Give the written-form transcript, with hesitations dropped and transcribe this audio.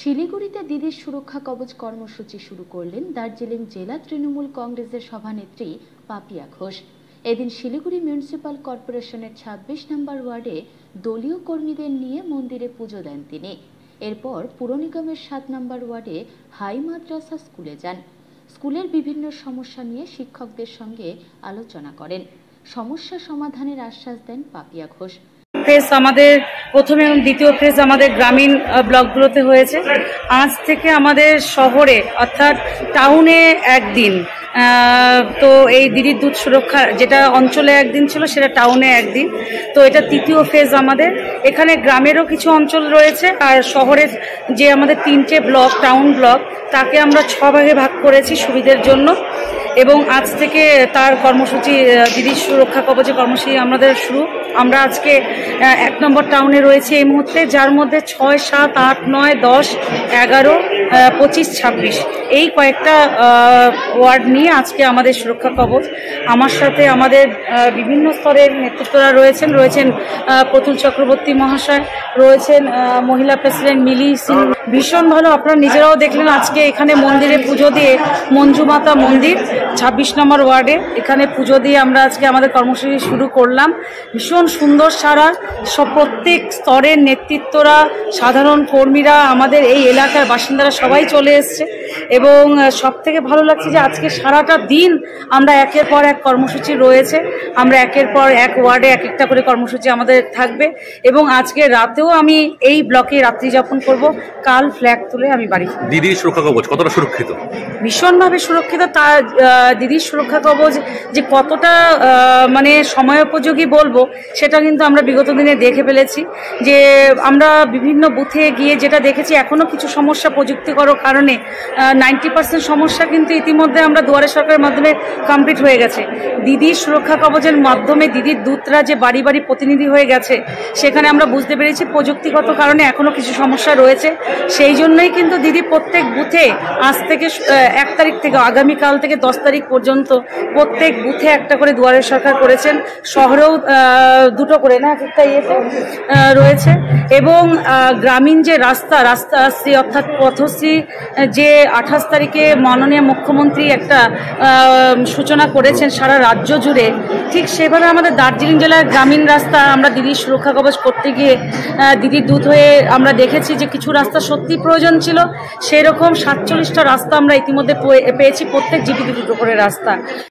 শিলিগুড়িতে দিদির সুরক্ষা কবচ কর্মসূচি শুরু করলেন দার্জিলিং জেলা তৃণমূল কংগ্রেসের সভানেত্রী পাপিয়া ঘোষ। এদিন শিলিগুড়ি মিউনিসিপাল কর্পোরেশনের ২৬ নম্বর ওয়ার্ডে দলীয় কর্মীদের নিয়ে মন্দিরে পুজো দেন তিনি। এরপর পুর নিগমের ৭ নম্বর ওয়ার্ডে হাই মাদ্রাসা স্কুলে যান। স্কুলের বিভিন্ন সমস্যা নিয়ে শিক্ষকদের সঙ্গে আলোচনা করেন। সমস্যা সমাধানের আশ্বাস দেন পাপিয়া ঘোষ। ফেজ আমাদের প্রথম এবং দ্বিতীয় ফেজ আমাদের গ্রামীণ ব্লকগুলোতে হয়েছে। আজ থেকে আমাদের শহরে অর্থাৎ টাউনে একদিন, তো এই দিদির দুধ সুরক্ষা যেটা অঞ্চলে একদিন ছিল সেটা টাউনে একদিন। তো এটা তৃতীয় ফেজ আমাদের। এখানে গ্রামেরও কিছু অঞ্চল রয়েছে আর শহরের যে আমাদের 3টে ব্লক টাউন ব্লক তাকে আমরা 6 ভাগে ভাগ করেছি সুবিধার জন্য। এবং আজ থেকে তার কর্মসূচি দিদির সুরক্ষা কবচে কর্মসূচি আমাদের শুরু। আমরা আজকে 1 নম্বর টাউনে রয়েছে এই মুহূর্তে, যার মধ্যে 6, 7, 8, 9, 10, 11, 25, 26 এই কয়েকটা ওয়ার্ড নিয়ে আজকে আমাদের সুরক্ষা কবচ। আমার সাথে আমাদের বিভিন্ন স্তরের নেতৃত্বরা রয়েছেন প্রতুল চক্রবর্তী মহাশয়, রয়েছেন মহিলা প্রেসিডেন্ট মিলি সিং। ভীষণ ভালো, আপনারা নিজেরাও দেখলেন আজকে এখানে মন্দিরে পুজো দিয়ে, মঞ্জুমাতা মন্দির 26 নম্বর ওয়ার্ডে এখানে পুজো দিয়ে আমরা আজকে আমাদের কর্মসূচি শুরু করলাম। ভীষণ সুন্দর সারা, প্রত্যেক স্তরের নেতৃত্বরা, সাধারণ কর্মীরা, আমাদের এই এলাকার বাসিন্দারা সবাই চলে এসছে। এবং সব থেকে ভালো লাগছে যে আজকে সারাটা দিন আমরা একের পর এক কর্মসূচি রয়েছে, আমরা একের পর এক ওয়ার্ডে এক একটা করে কর্মসূচি আমাদের থাকবে। এবং আজকে রাতেও আমি এই ব্লকে রাত্রি যাপন করব, কাল ফ্ল্যাগ তুলে আমি বাড়ি। দিদির সুরক্ষা কবচ কতটা সুরক্ষিত? ভীষণভাবে সুরক্ষিত। তা দিদির সুরক্ষা কবচ যে কতটা মানে সময়োপযোগী বলবো সেটা কিন্তু আমরা বিগত দিনে দেখে ফেলেছি। যে আমরা বিভিন্ন বুথে গিয়ে যেটা দেখেছি, এখনো কিছু সমস্যা প্রযুক্তিগত কারণে 90% সমস্যা কিন্তু ইতিমধ্যে আমরা দুয়ারে সরকারের মাধ্যমে কমপ্লিট হয়ে গেছে। দিদির সুরক্ষা কবচের মাধ্যমে দিদির দূতরা যে বাড়ি বাড়ি প্রতিনিধি হয়ে গেছে, সেখানে আমরা বুঝতে পেরেছি প্রযুক্তিগত কারণে এখনো কিছু সমস্যা রয়েছে। সেই জন্যই কিন্তু দিদি প্রত্যেক বুথে আজ থেকে 1 তারিখ থেকে আগামীকাল থেকে 10 তারিখ পর্যন্ত প্রত্যেক বুথে একটা করে দুয়ারে সরকার করেছেন। শহরেও 2টো করে না একটা ইয়েতে রয়েছে। এবং গ্রামীণ যে রাস্তাশ্রী অর্থাৎ পথশ্রী যে 28 তারিখে মাননীয় মুখ্যমন্ত্রী একটা সূচনা করেছেন সারা রাজ্য জুড়ে, ঠিক সেভাবে আমাদের দার্জিলিং জেলার গ্রামীণ রাস্তা আমরা দিদির সুরক্ষা কবচ করতে গিয়ে দিদির দূত হয়ে আমরা দেখেছি যে কিছু রাস্তা সত্যি প্রয়োজন ছিল। সেই রকম 47টা রাস্তা আমরা ইতিমধ্যে পেয়েছি, প্রত্যেক জিপি 2 করে রাস্তা।